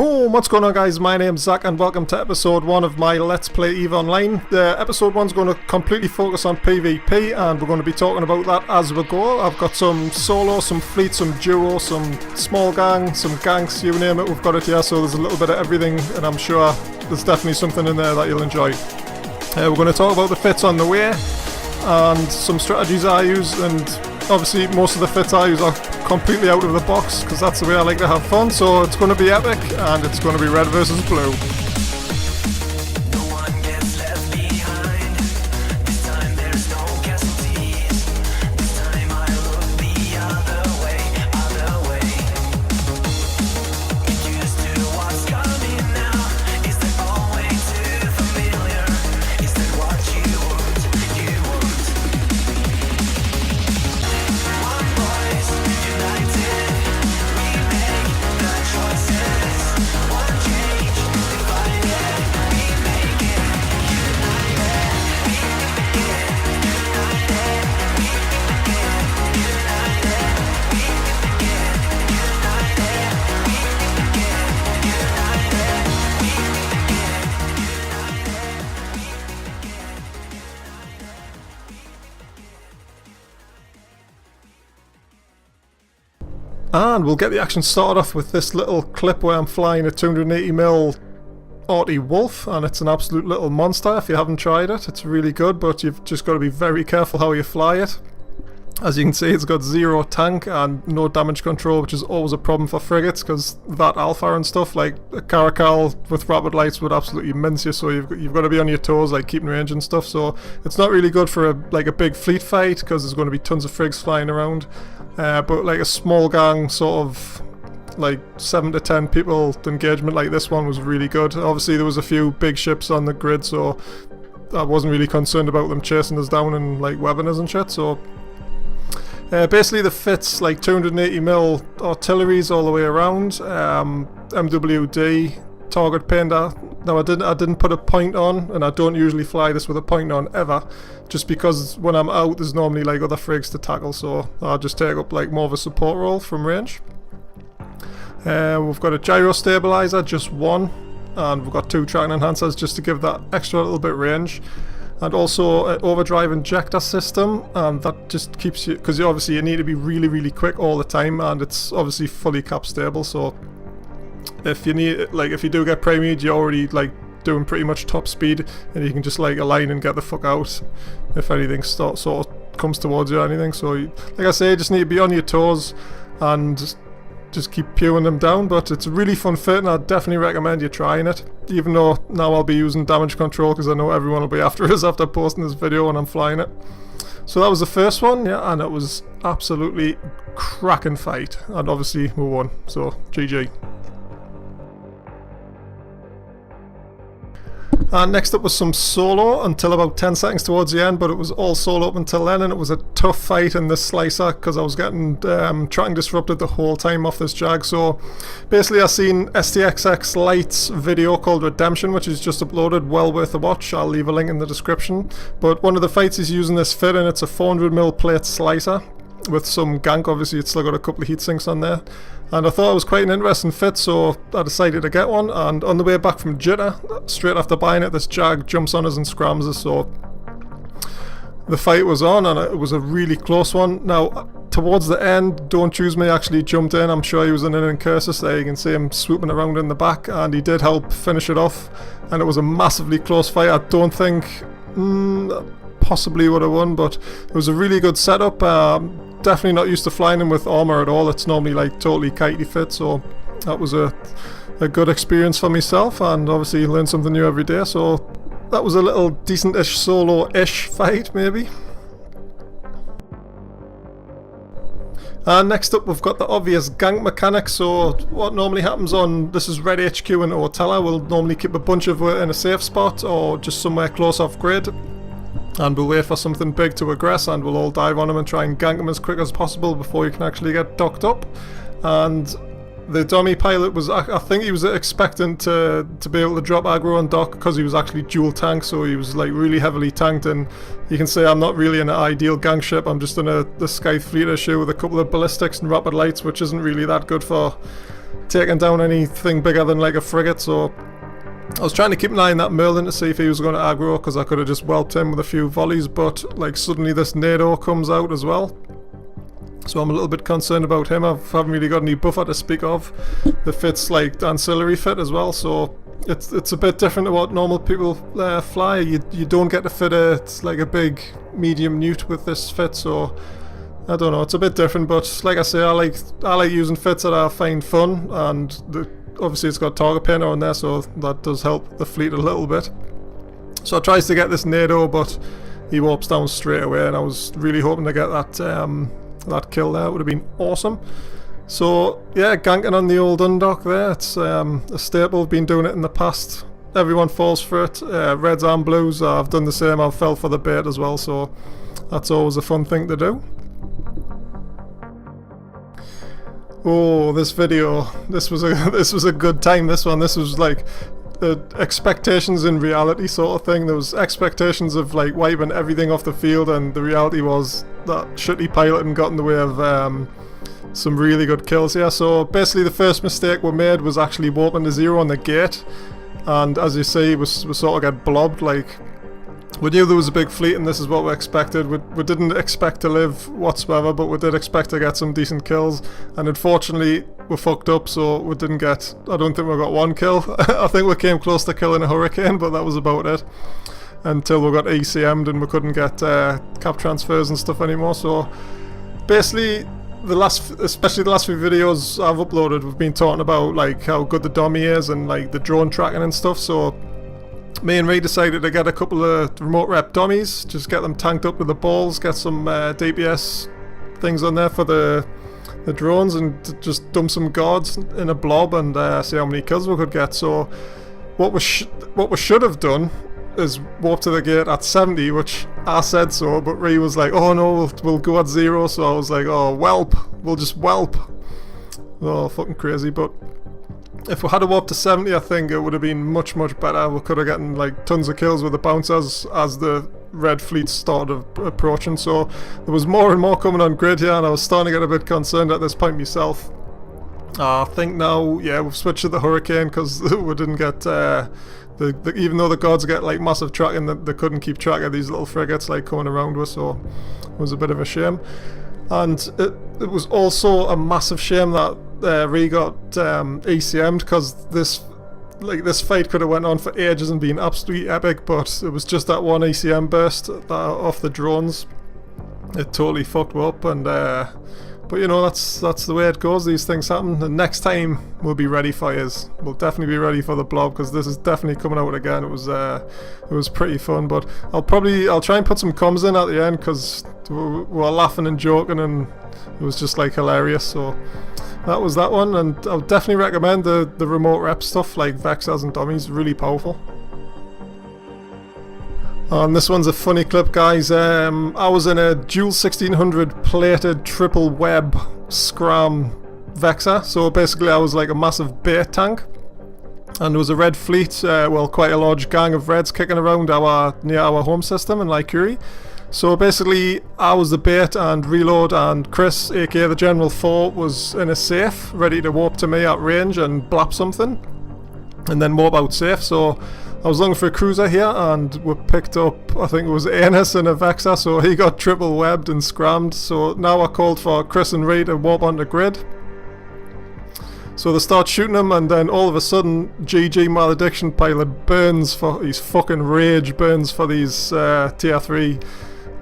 Boom! What's going on, guys? My name's Zach and welcome to episode 1 of my Let's Play EVE Online. Episode 1's going to completely focus on PvP and we're going to be talking about that as we go. I've got some solo, some fleet, some duo, some small gang, some ganks, you name it, we've got it here, so there's a little bit of everything and I'm sure there's definitely something in there that you'll enjoy. We're going to talk about the fits on the way and some strategies I use, and obviously most of the fits I use are completely out of the box because that's the way I like to have fun, so it's going to be epic and it's going to be red versus blue. And we'll get the action started off with this little clip where I'm flying a 280mm Arty Wolf, and it's an absolute little monster. If you haven't tried it, it's really good, but you've just got to be very careful how you fly it. As you can see, it's got 0 tank and no damage control, which is always a problem for frigates because that alpha and stuff, like a Caracal with rapid lights would absolutely mince you, so you've got to be on your toes, like keeping range and stuff, so it's not really good for a big fleet fight because there's going to be tons of frigs flying around. But like a small gang, sort of like 7 to 10 people engagement like this one was really good. Obviously there was a few big ships on the grid, so I wasn't really concerned about them chasing us down and like webbing us and shit, so basically the fits like 280mm artilleries all the way around, MWD, target painter. Now I didn't put a point on, and I don't usually fly this with a point on ever, just because when I'm out there's normally like other frigs to tackle, so I'll just take up like more of a support role from range. We've got a gyro stabilizer, just one, and we've got 2 tracking enhancers just to give that extra little bit range, and also an overdrive injector system, and that just keeps you, because obviously you need to be really quick all the time, and it's obviously fully cap stable, so if you need, like if you do get premied, you're already like doing pretty much top speed and you can just like align and get the fuck out if anything sort of comes towards you or anything. So like I say, you just need to be on your toes and just keep pewing them down, but it's a really fun fit and I definitely recommend you trying it, even though now I'll be using damage control because I know everyone will be after us after posting this video when I'm flying it. So that was the first one, yeah, and it was absolutely cracking fight, and obviously we won, so GG. And next up was some solo until about 10 seconds towards the end, but it was all solo up until then, and it was a tough fight in this slicer because I was getting tracking disrupted the whole time off this jag. So basically I seen STSxLights video called Redemption, which is just uploaded, well worth a watch. I'll leave a link in the description. But one of the fights he's using this fit, and it's a 400mm plate slicer with some gank. Obviously it's still got a couple of heat sinks on there, and I thought it was quite an interesting fit, so I decided to get one. And on the way back from Jitter, straight after buying it, this jag jumps on us and scrams us, so the fight was on and it was a really close one. Now towards the end, Don't Choose Me actually jumped in. I'm sure he was in an incursus there, you can see him swooping around in the back, and he did help finish it off, and it was a massively close fight. I don't think possibly would have won, but it was a really good setup. Definitely not used to flying him with armor at all. It's normally like totally kitey fit, so that was a good experience for myself, and obviously learn something new every day, so that was a little decent-ish solo-ish fight maybe. And next up we've got the obvious gank mechanics. So what normally happens on, this is Red HQ and Otella, we'll normally keep a bunch of it in a safe spot or just somewhere close off grid, and we'll wait for something big to aggress, and we'll all dive on him and try and gank him as quick as possible before you can actually get docked up. And the dummy pilot was, I think he was expecting to be able to drop aggro on dock because he was actually dual tank, so he was like really heavily tanked, and you can say I'm not really in an ideal gang ship. I'm just in the Sky Fleet issue with a couple of ballistics and rapid lights, which isn't really that good for taking down anything bigger than like a frigate, so I was trying to keep an eye on that Merlin to see if he was going to aggro, because I could have just whelped him with a few volleys, but like suddenly this NATO comes out as well. So I'm a little bit concerned about him. I haven't really got any buffer to speak of. The fit's like ancillary fit as well, so it's a bit different to what normal people fly. You don't get to fit it's like a big medium newt with this fit, so I don't know, it's a bit different. But like I say, I like using fits that I find fun, and obviously it's got target painter on there, so that does help the fleet a little bit. So I tries to get this NATO, but he warps down straight away, and I was really hoping to get that kill there. It would have been awesome. So yeah, ganking on the old undock there, it's a staple. I've been doing it in the past. Everyone falls for it. Reds and blues, I've done the same. I've fell for the bait as well, so that's always a fun thing to do. Oh, this video, this was a good time. This was like expectations in reality sort of thing. There was expectations of like wiping everything off the field, and the reality was that shitty piloting got in the way of some really good kills here. So basically the first mistake we made was actually warping to 0 on the gate, and as you see we sort of get blobbed. Like, we knew there was a big fleet and this is what we expected. We didn't expect to live whatsoever, but we did expect to get some decent kills, and unfortunately we fucked up, so we didn't get, I don't think we got one kill. I think we came close to killing a Hurricane, but that was about it, until we got ECM'd and we couldn't get cap transfers and stuff anymore. So basically especially the last few videos I've uploaded, we've been talking about like how good the dummy is and like the drone tracking and stuff. So me and Ray decided to get a couple of remote rep dummies, just get them tanked up with the balls, get some DPS things on there for the drones, and just dump some guards in a blob and see how many kills we could get. So what we should have done is warp to the gate at 70, which I said so, but Ray was like, oh no, we'll go at 0. So I was like, oh, whelp, we'll just whelp. Oh, fucking crazy. But if we had a warp to 70, I think it would have been much better. We could have gotten like tons of kills with the bouncers as the red fleet started approaching. So there was more and more coming on grid here, and I was starting to get a bit concerned at this point myself. I think now, yeah, we've switched to the Hurricane because we didn't get even though the gods get like massive tracking, they couldn't keep track of these little frigates like coming around with, so it was a bit of a shame. And it was also a massive shame that Ree got ECM'd, because this fight could have went on for ages and been absolutely epic, but it was just that one ECM burst off the drones. It totally fucked up, and but you know, that's the way it goes. These things happen. The next time we'll be ready for yous. We'll definitely be ready for the blob, because this is definitely coming out again. It was pretty fun, but I'll try and put some comms in at the end, because we were laughing and joking and it was just like hilarious. So that was that one, and I'll definitely recommend the remote rep stuff like Vexas and dummies. Really powerful. And this one's a funny clip, guys. I was in a dual 1600 plated triple web scram Vexer, so basically I was like a massive bait tank, and there was a red fleet, well, quite a large gang of reds kicking around near our home system in Lycuri. So basically I was the bait and reload, and Chris, aka the General 4, was in a safe ready to warp to me at range and blap something and then warp out safe. So I was looking for a cruiser here, and we picked up, I think it was Anus and a Vexer, so he got triple webbed and scrammed. So now I called for Chris and Ray to warp onto grid. So they start shooting him, and then all of a sudden GG Malediction pilot burns for his fucking rage, burns for these tier 3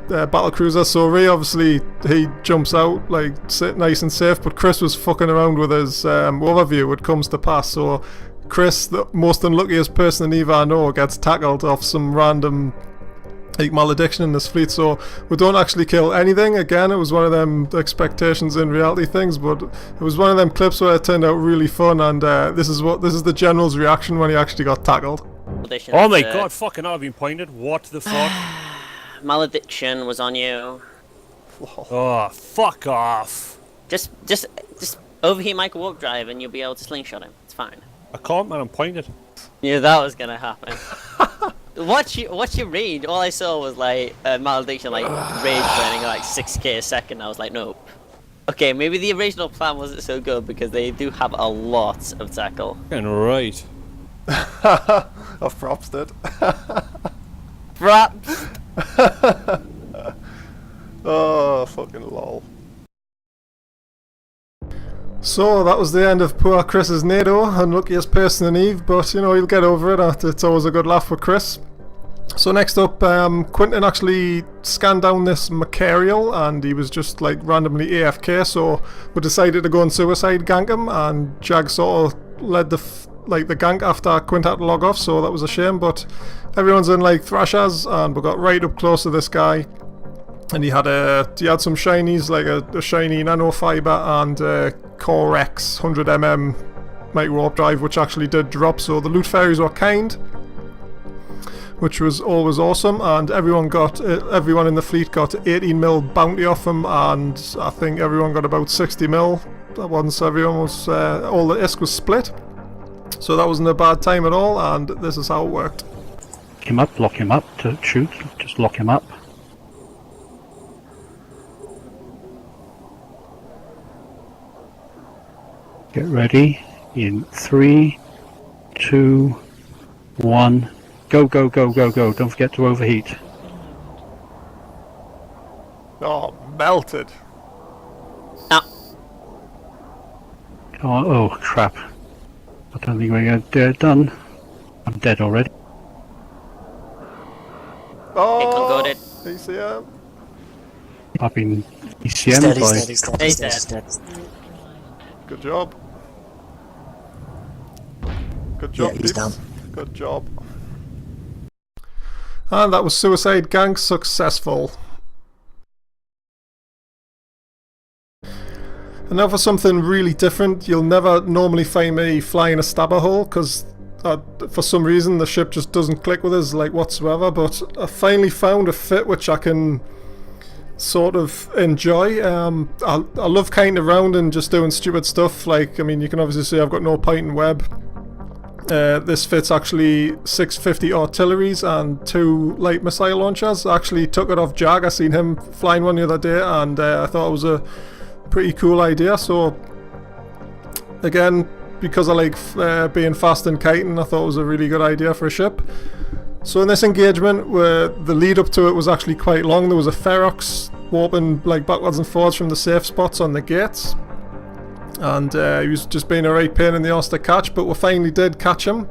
battle cruisers. So Ray, obviously he jumps out like nice and safe, but Chris was fucking around with his overview. It comes to pass, so Chris, the most unluckiest person in EVA I know, gets tackled off some random like malediction in this fleet. So we don't actually kill anything. Again, it was one of them expectations in reality things, but it was one of them clips where it turned out really fun, and this is the general's reaction when he actually got tackled. Oh my god, fucking hell, I've been pointed. What the fuck? Malediction was on you. Oh, fuck off. Just overheat Michael Warp Drive and you'll be able to slingshot him. It's fine. I can't, man, I'm pointed. Yeah, that was gonna happen. What's your rage? All I saw was like Malediction, like rage burning like 6k a second. I was like, nope. Okay, maybe the original plan wasn't so good because they do have a lot of tackle. Fucking right. I've props it. Perhaps. Oh, fucking lol. So that was the end of poor Chris's NATO, unluckiest person in Eve, but you know, he'll get over it. It's always a good laugh with Chris. So next up, Quentin actually scanned down this Macarial and he was just like randomly AFK, so we decided to go and suicide gank him, and Jag sort of led the gank after Quint had to log off, so that was a shame, but everyone's in like Thrashers and we got right up close to this guy. And he had some shinies, like a shiny nanofiber and a Core X 100mm micro warp drive, which actually did drop, so the loot fairies were kind, which was always awesome, and everyone in the fleet got 18mm bounty off him, and I think everyone got about 60mm once everyone was, all the ISK was split. So that wasn't a bad time at all, and this is how it worked. Lock him up to shoot, just lock him up. Get ready in 3, 2, 1. Go, go, go, go, go. Don't forget to overheat. Oh, melted. Oh, crap. I don't think we're going to get it done. I'm dead already. Oh, It ECM. I've been ECM'd by... He's dead. Good job. Good job, Yeah, he's peeps. down. Good job. And that was Suicide Gang successful. And now for something really different. You'll never normally find me flying a stabber hole because for some reason the ship just doesn't click with us like whatsoever, but I finally found a fit which I can sort of enjoy. I love kiting around and just doing stupid stuff, like, I mean, you can obviously see I've got no point in web. This fits actually 650 artilleries and 2 light missile launchers. I actually took it off Jag. I seen him flying one the other day, and I thought it was a pretty cool idea. So again, because I like being fast and kiting, I thought it was a really good idea for a ship. So in this engagement, where the lead up to it was actually quite long, there was a Ferox warping like backwards and forwards from the safe spots on the gates, and he was just being a right pain in the arse to catch, but we finally did catch him.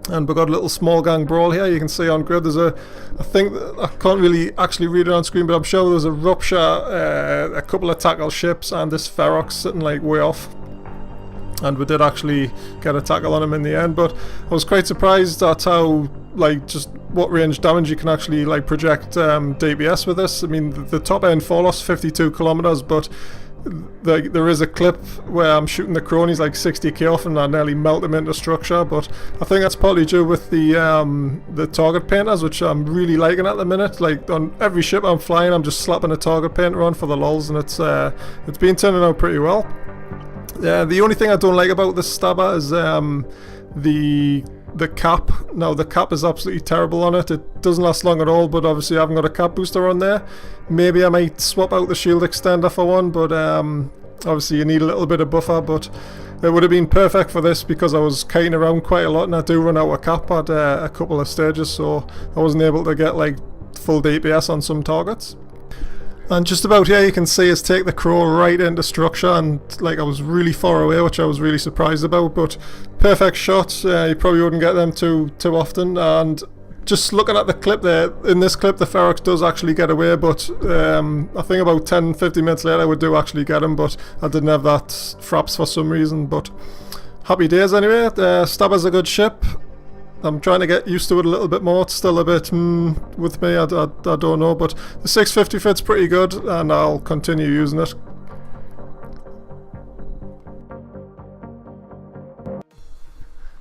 And we got a little small gang brawl here. You can see on grid there's I think, I can't really actually read it on screen, but I'm sure there's a Rupture, a couple of tackle ships, and this Ferox sitting like way off. And we did actually get a tackle on him in the end, but I was quite surprised at how, like, just what range damage you can actually like project DPS with this. I mean, the top end fall loss 52 kilometers, but there is a clip where I'm shooting the cronies like 60k off and I nearly melt them into structure, but I think that's partly due with the target painters, which I'm really liking at the minute. Like on every ship I'm flying, I'm just slapping a target painter on for the lulz, and it's been turning out pretty well. The only thing I don't like about this stabber is the cap. Now the cap is absolutely terrible on it. It doesn't last long at all, but obviously I haven't got a cap booster on there. Maybe I might swap out the shield extender for one, but obviously you need a little bit of buffer, but it would have been perfect for this because I was kiting around quite a lot and I do run out of cap at a couple of stages, so I wasn't able to get like full DPS on some targets. And just about here you can see us take the crow right into structure, and like I was really far away, which I was really surprised about, but perfect shot. You probably wouldn't get them too often. And just looking at the clip there, in this clip the Ferox does actually get away, but I think about 10-15 minutes later we do actually get him, but I didn't have that fraps for some reason. But happy days anyway. Stabber's a good ship. I'm trying to get used to it a little bit more. It's still a bit with me, I don't know, but the 650 fits pretty good and I'll continue using it.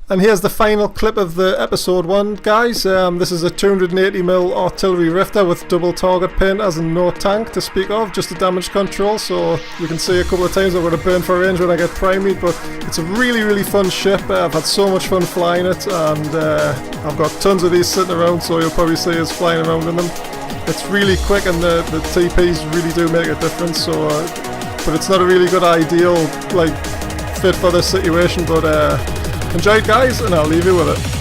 And here's the final clip of the episode 1, guys. This is a 280mm artillery rifter with double target painters and no tank to speak of, just a damage control, so you can see a couple of times I'm going to burn for range when I get primate, but it's a really fun ship. I've had so much fun flying it, and I've got tons of these sitting around, so you'll probably see us flying around in them. It's really quick and the TPs really do make a difference, so but it's not a really good ideal like fit for this situation. But enjoy it, guys, and I'll leave you with it.